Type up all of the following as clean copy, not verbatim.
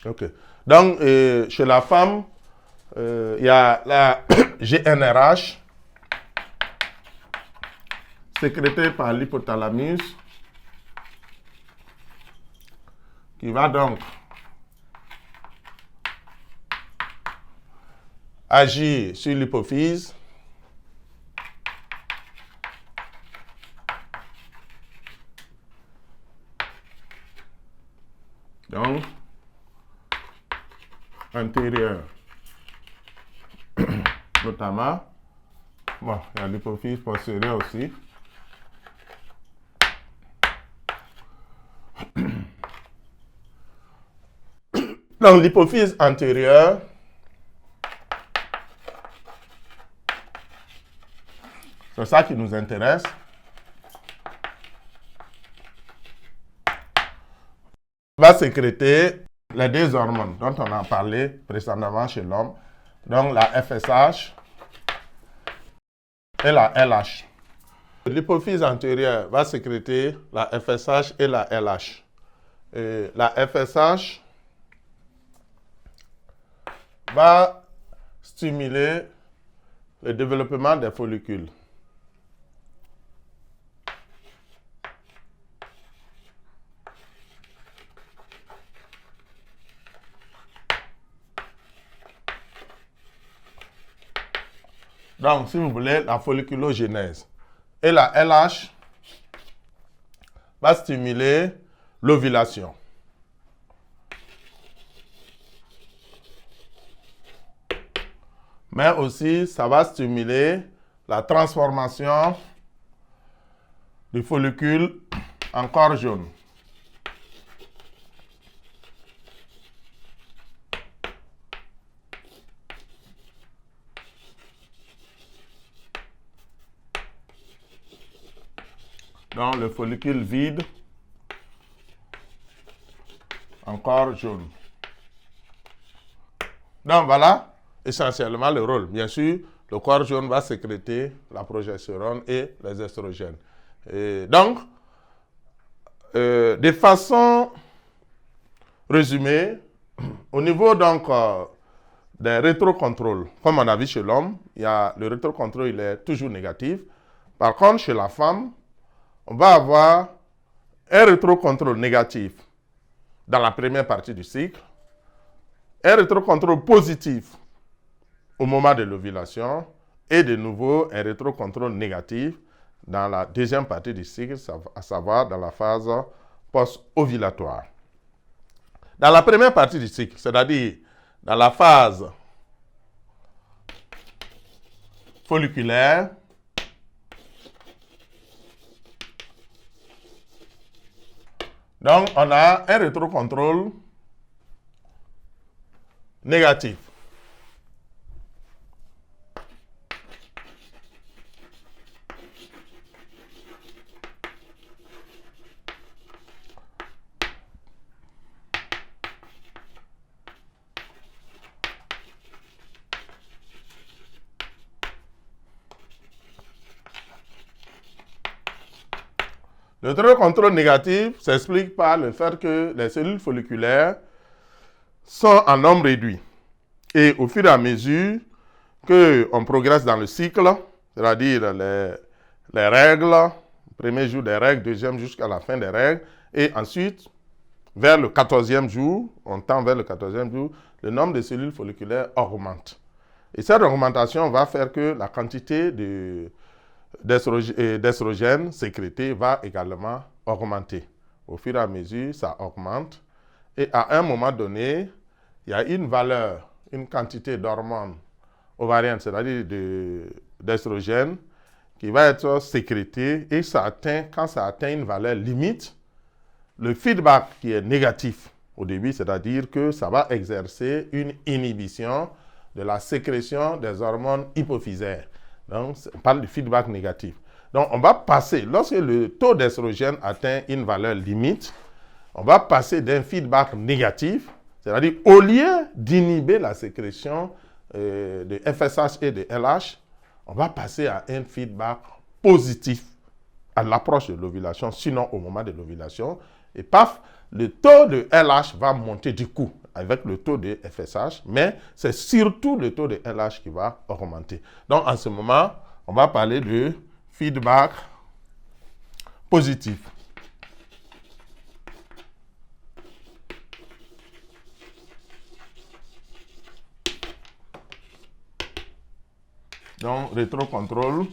Ok. Donc, chez la femme, il y a la GnRH, sécrétée par l'hypothalamus, qui va donc agir sur l'hypophyse. Donc, antérieur, notamment. Bon, il y a l'hypophyse postérieure aussi. Donc, l'hypophyse antérieure, c'est ça qui nous intéresse. Va sécréter les deux hormones dont on a parlé précédemment chez l'homme. Donc, la FSH et la LH. L'hypophyse antérieure va sécréter la FSH et la LH. Et la FSH va stimuler le développement des follicules. Donc, si vous voulez, la folliculogénèse. Et la LH va stimuler l'ovulation. Mais aussi, ça va stimuler la transformation du follicule en corps jaune. Donc, le follicule vide en corps jaune. Donc, voilà essentiellement le rôle. Bien sûr, le corps jaune va sécréter la progestérone et les estrogènes. Et donc, de façon résumée, au niveau donc des rétrocontrôles, comme on a vu chez l'homme, le rétrocontrôle il est toujours négatif. Par contre, chez la femme, on va avoir un rétrocontrôle négatif dans la première partie du cycle, un rétrocontrôle positif au moment de l'ovulation et de nouveau un rétrocontrôle négatif dans la deuxième partie du cycle, à savoir dans la phase post-ovulatoire. Dans la première partie du cycle, c'est-à-dire dans la phase folliculaire, donc on a un rétrocontrôle négatif. Le rétrocontrôle négatif s'explique par le fait que les cellules folliculaires sont en nombre réduit. Et au fur et à mesure qu'on progresse dans le cycle, c'est-à-dire les règles, premier jour des règles, deuxième jusqu'à la fin des règles, et ensuite, vers le 14e jour, on tend vers le 14e jour, le nombre de cellules folliculaires augmente. Et cette augmentation va faire que la quantité d'estrogène sécrété va également augmenter. Au fur et à mesure, ça augmente. Et à un moment donné, il y a une valeur, une quantité d'hormones ovariennes, c'est-à-dire d'estrogène, qui va être sécrétée et quand ça atteint une valeur limite, le feedback qui est négatif au début, c'est-à-dire que ça va exercer une inhibition de la sécrétion des hormones hypophysaires. Donc, on parle de feedback négatif. Donc, on va passer, lorsque le taux d'estrogène atteint une valeur limite, on va passer d'un feedback négatif, c'est-à-dire au lieu d'inhiber la sécrétion de FSH et de LH, on va passer à un feedback positif. à l'approche de l'ovulation, sinon au moment de l'ovulation. Et paf, le taux de LH va monter du coup avec le taux de FSH, mais c'est surtout le taux de LH qui va augmenter. Donc en ce moment, on va parler de feedback positif. Donc rétrocontrôle.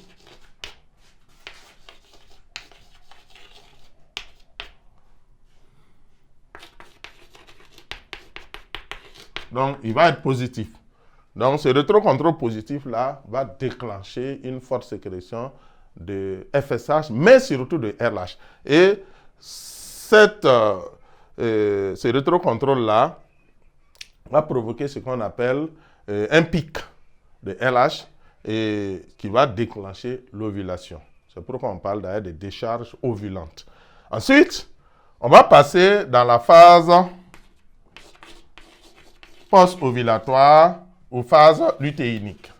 Donc, il va être positif. Donc, ce rétrocontrôle positif-là va déclencher une forte sécrétion de FSH, mais surtout de RH. Et ce rétrocontrôle-là va provoquer ce qu'on appelle un pic de LH et qui va déclencher l'ovulation. C'est pourquoi on parle d'ailleurs de décharge ovulante. Ensuite, on va passer dans la phase post-ovulatoire ou phase lutéinique.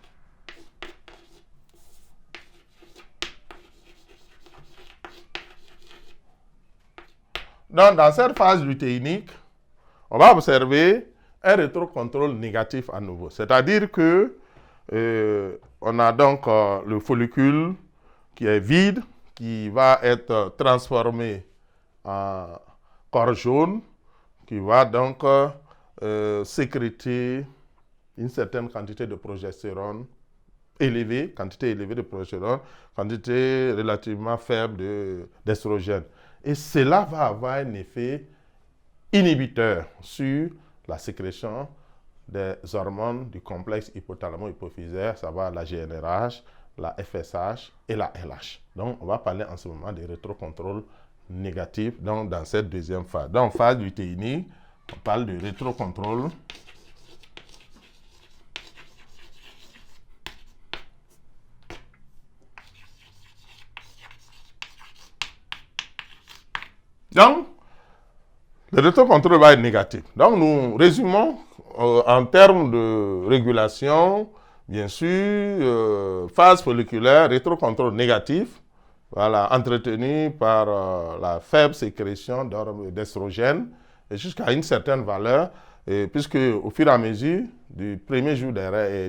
Donc, dans cette phase lutéinique, on va observer un rétrocontrôle négatif à nouveau. C'est-à-dire que on a donc le follicule qui est vide, qui va être transformé en corps jaune, qui va donc sécréter une certaine quantité de progestérone élevée, quantité élevée de progestérone, quantité relativement faible d'estrogène. Et cela va avoir un effet inhibiteur sur la sécrétion des hormones du complexe hypothalamo-hypophysaire, savoir la GnRH, la FSH et la LH. Donc, on va parler en ce moment de rétrocontrôle négatif donc, dans cette deuxième phase. Dans la phase lutéinique, on parle de rétrocontrôle donc, le rétrocontrôle va être négatif. Donc, nous résumons en termes de régulation, bien sûr, phase folliculaire, rétrocontrôle négatif, voilà, entretenu par la faible sécrétion d'estrogène jusqu'à une certaine valeur, puisque au fur et à mesure du premier jour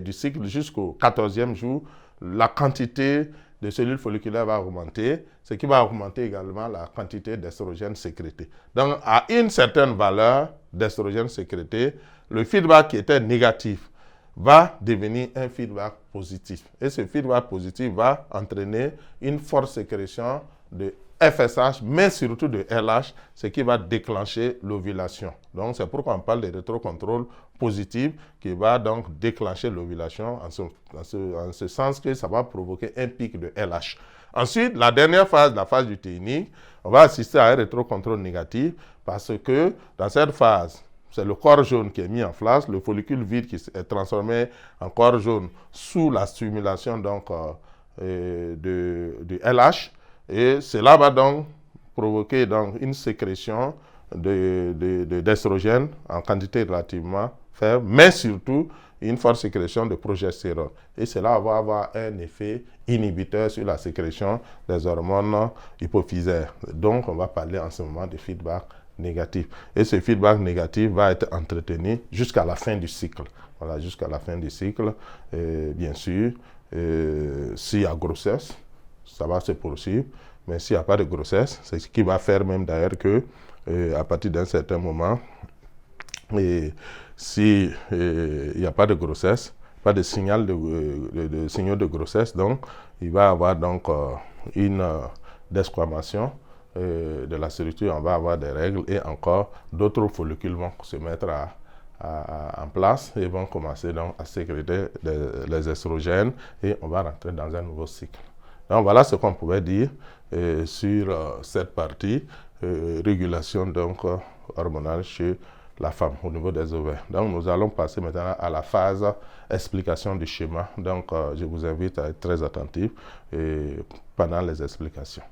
du cycle jusqu'au 14e jour, la quantité de cellules folliculaires va augmenter, ce qui va augmenter également la quantité d'estrogène sécrété. Donc, à une certaine valeur d'estrogène sécrété, le feedback qui était négatif va devenir un feedback positif. Et ce feedback positif va entraîner une forte sécrétion de FSH, mais surtout de LH, ce qui va déclencher l'ovulation. Donc, c'est pourquoi on parle de rétrocontrôle positif qui va donc déclencher l'ovulation en ce sens que ça va provoquer un pic de LH. Ensuite, la dernière phase, la phase lutéinique, on va assister à un rétrocontrôle négatif parce que dans cette phase, c'est le corps jaune qui est mis en place, le follicule vide qui est transformé en corps jaune sous la stimulation donc, de LH. Et cela va donc provoquer donc, une sécrétion d'estrogène en quantité relativement faible, mais surtout une forte sécrétion de progestérone. Et cela va avoir un effet inhibiteur sur la sécrétion des hormones hypophysaires. Donc, on va parler en ce moment de feedback négatif. Et ce feedback négatif va être entretenu jusqu'à la fin du cycle. Voilà, jusqu'à la fin du cycle. Bien sûr, s'il y a grossesse, ça va se poursuivre. Mais s'il n'y a pas de grossesse, c'est ce qui va faire même d'ailleurs que, à partir d'un certain moment, s'il n'y a pas de grossesse, pas de signal de signaux de grossesse, donc il va y avoir donc une desquamation de la structure, on va avoir des règles et encore d'autres follicules vont se mettre en place et vont commencer donc à sécréter les estrogènes et on va rentrer dans un nouveau cycle. Donc voilà ce qu'on pouvait dire sur cette partie régulation donc hormonale chez la femme au niveau des ovaires. Donc nous allons passer maintenant à la phase explication du schéma. Donc je vous invite à être très attentif pendant les explications.